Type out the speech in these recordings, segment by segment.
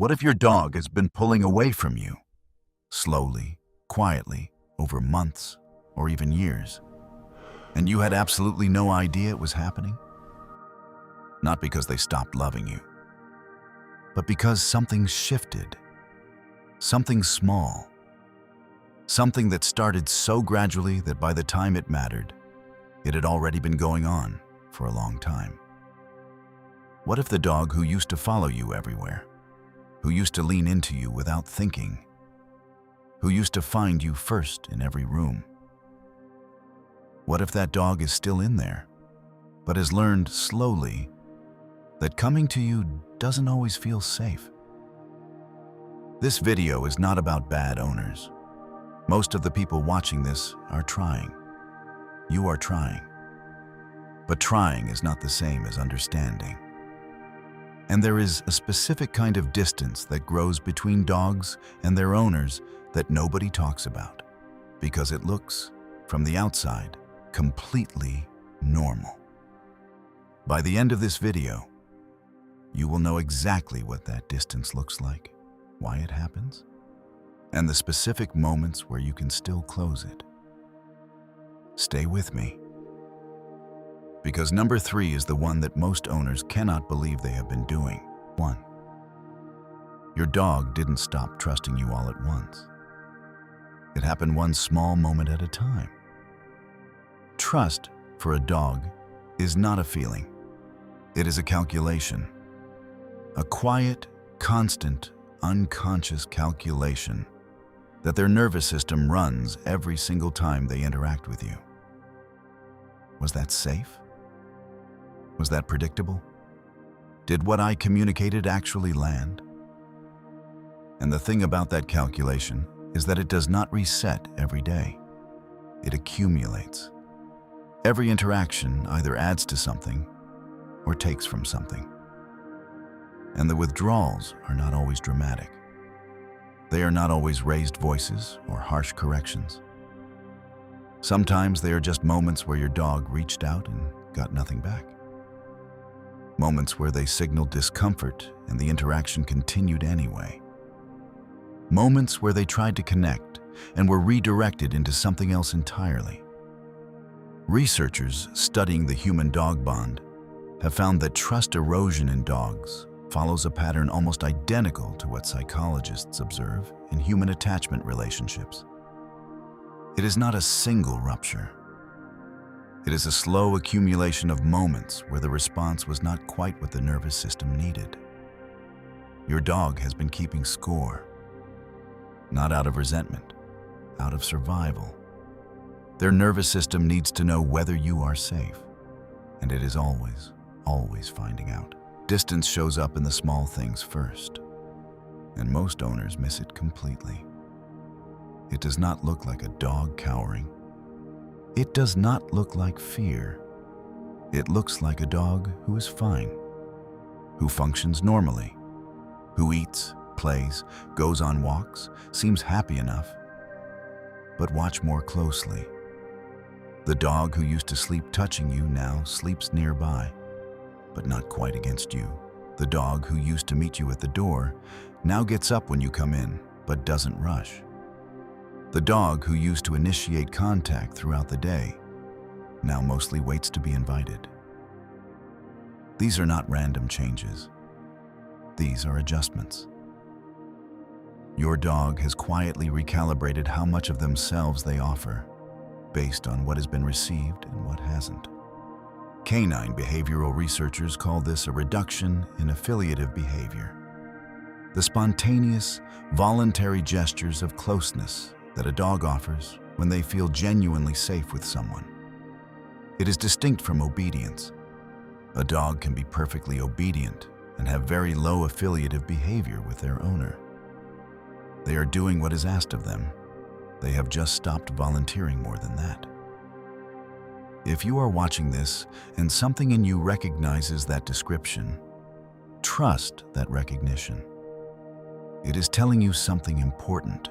What if your dog has been pulling away from you, slowly, quietly, over months or even years, and you had absolutely no idea it was happening? Not because they stopped loving you, but because something shifted, something small, something that started so gradually that by the time it mattered, it had already been going on for a long time. What if the dog who used to follow you everywhere, who used to lean into you without thinking, who used to find you first in every room, what if that dog is still in there, but has learned slowly that coming to you doesn't always feel safe? This video is not about bad owners. Most of the people watching this are trying. You are trying. But trying is not the same as understanding. And there is a specific kind of distance that grows between dogs and their owners that nobody talks about, because it looks, from the outside, completely normal. By the end of this video, you will know exactly what that distance looks like, why it happens, and the specific moments where you can still close it. Stay with me, because number 3 is the one that most owners cannot believe they have been doing. 1. Your dog didn't stop trusting you all at once. It happened one small moment at a time. Trust for a dog is not a feeling. It is a calculation. A quiet, constant, unconscious calculation that their nervous system runs every single time they interact with you. Was that safe? Was that predictable? Did what I communicated actually land? And the thing about that calculation is that it does not reset every day. It accumulates. Every interaction either adds to something or takes from something. And the withdrawals are not always dramatic. They are not always raised voices or harsh corrections. Sometimes they are just moments where your dog reached out and got nothing back. Moments where they signaled discomfort and the interaction continued anyway. Moments where they tried to connect and were redirected into something else entirely. Researchers studying the human-dog bond have found that trust erosion in dogs follows a pattern almost identical to what psychologists observe in human attachment relationships. It is not a single rupture. It is a slow accumulation of moments where the response was not quite what the nervous system needed. Your dog has been keeping score, not out of resentment, out of survival. Their nervous system needs to know whether you are safe, and it is always finding out. Distance shows up in the small things first, and most owners miss it completely. It does not look like a dog cowering. It does not look like fear. It looks like a dog who is fine, who functions normally, who eats, plays, goes on walks, seems happy enough. But watch more closely. The dog who used to sleep touching you now sleeps nearby, but not quite against you. The dog who used to meet you at the door now gets up when you come in, but doesn't rush. The dog who used to initiate contact throughout the day now mostly waits to be invited. These are not random changes. These are adjustments. Your dog has quietly recalibrated how much of themselves they offer, based on what has been received and what hasn't. Canine behavioral researchers call this a reduction in affiliative behavior. The spontaneous, voluntary gestures of closeness that a dog offers when they feel genuinely safe with someone. It is distinct from obedience. A dog can be perfectly obedient and have very low affiliative behavior with their owner. They are doing what is asked of them. They have just stopped volunteering more than that. If you are watching this and something in you recognizes that description, trust that recognition. It is telling you something important.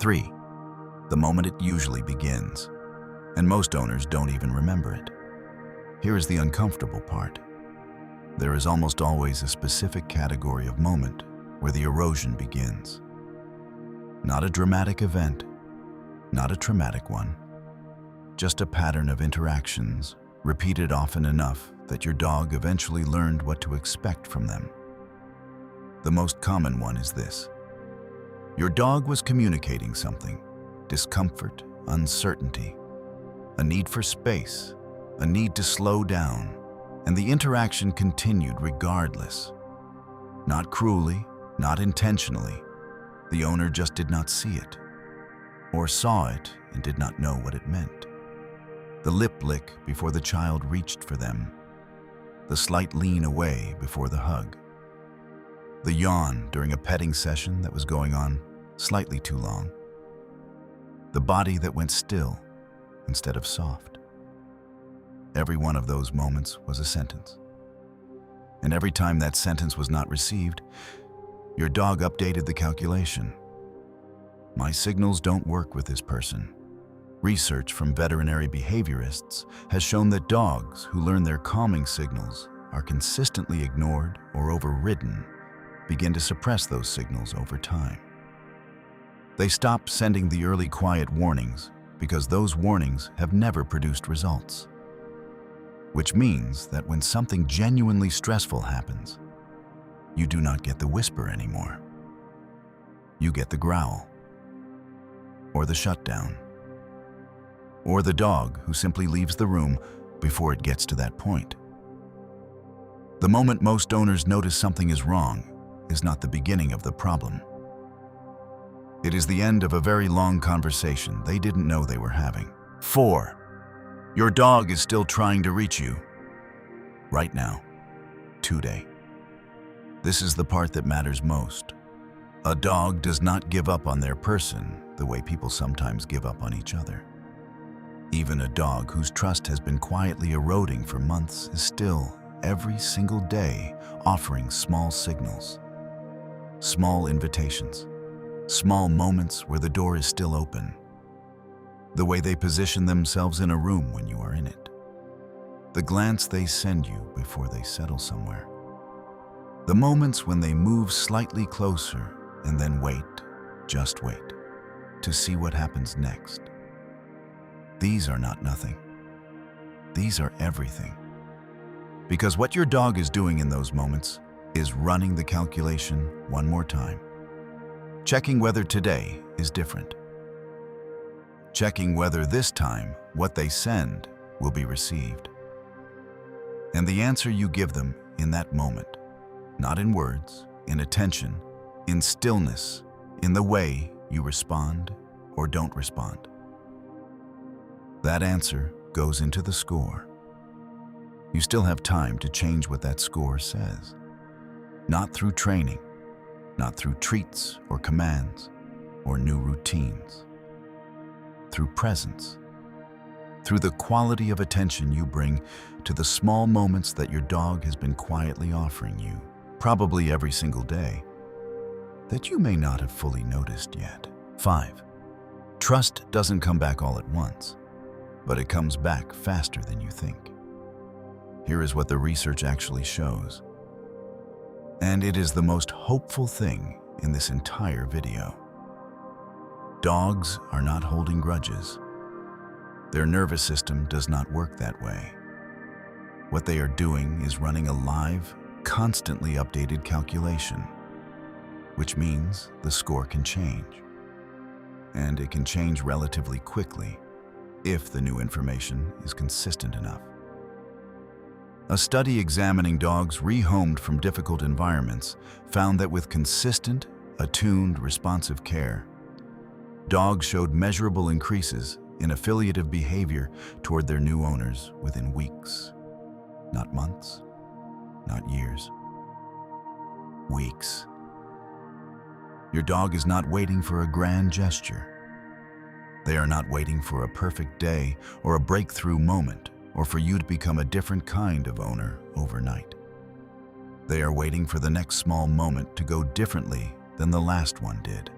3. The moment it usually begins, and most owners don't even remember it. Here is the uncomfortable part. There is almost always a specific category of moment where the erosion begins. Not a dramatic event, not a traumatic one, just a pattern of interactions repeated often enough that your dog eventually learned what to expect from them. The most common one is this. Your dog was communicating something: discomfort, uncertainty, a need for space, a need to slow down, and the interaction continued regardless. Not cruelly, not intentionally. The owner just did not see it, or saw it and did not know what it meant. The lip lick before the child reached for them, the slight lean away before the hug, the yawn during a petting session that was going on slightly too long, the body that went still instead of soft. Every one of those moments was a sentence. And every time that sentence was not received, your dog updated the calculation. My signals don't work with this person. Research from veterinary behaviorists has shown that dogs who learn their calming signals are consistently ignored or overridden begin to suppress those signals over time. They stop sending the early quiet warnings because those warnings have never produced results. Which means that when something genuinely stressful happens, you do not get the whisper anymore. You get the growl, or the shutdown, or the dog who simply leaves the room before it gets to that point. The moment most owners notice something is wrong is not the beginning of the problem. It is the end of a very long conversation they didn't know they were having. 4. Your dog is still trying to reach you. Right now. Today. This is the part that matters most. A dog does not give up on their person the way people sometimes give up on each other. Even a dog whose trust has been quietly eroding for months is still, every single day, offering small signals, small invitations, small moments where the door is still open. The way they position themselves in a room when you are in it. The glance they send you before they settle somewhere. The moments when they move slightly closer and then wait, just wait, to see what happens next. These are not nothing. These are everything. Because what your dog is doing in those moments is running the calculation one more time. Checking whether today is different. Checking whether this time what they send will be received. And the answer you give them in that moment, not in words, in attention, in stillness, in the way you respond or don't respond. That answer goes into the score. You still have time to change what that score says. Not through training, not through treats or commands or new routines. Through presence, through the quality of attention you bring to the small moments that your dog has been quietly offering you, probably every single day, that you may not have fully noticed yet. 5. Trust doesn't come back all at once, but it comes back faster than you think. Here is what the research actually shows. And it is the most hopeful thing in this entire video. Dogs are not holding grudges. Their nervous system does not work that way. What they are doing is running a live, constantly updated calculation, which means the score can change. And it can change relatively quickly if the new information is consistent enough. A study examining dogs rehomed from difficult environments found that with consistent, attuned, responsive care, dogs showed measurable increases in affiliative behavior toward their new owners within weeks. Not months, not years. Weeks. Your dog is not waiting for a grand gesture. They are not waiting for a perfect day or a breakthrough moment or for you to become a different kind of owner overnight. They are waiting for the next small moment to go differently than the last one did.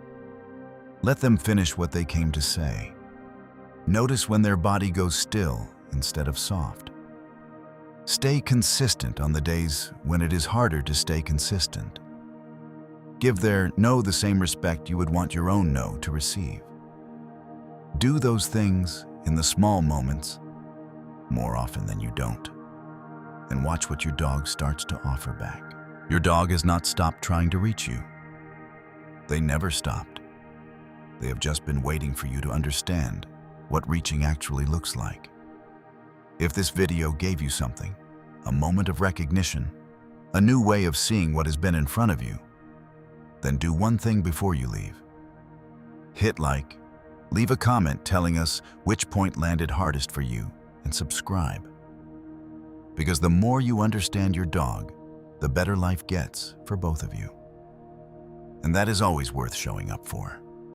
Let them finish what they came to say. Notice when their body goes still instead of soft. Stay consistent on the days when it is harder to stay consistent. Give their no the same respect you would want your own no to receive. Do those things in the small moments more often than you don't. And watch what your dog starts to offer back. Your dog has not stopped trying to reach you. They never stopped. They have just been waiting for you to understand what reaching actually looks like. If this video gave you something, a moment of recognition, a new way of seeing what has been in front of you, then do one thing before you leave. Hit like, leave a comment telling us which point landed hardest for you, and subscribe. Because the more you understand your dog, the better life gets for both of you. And that is always worth showing up for.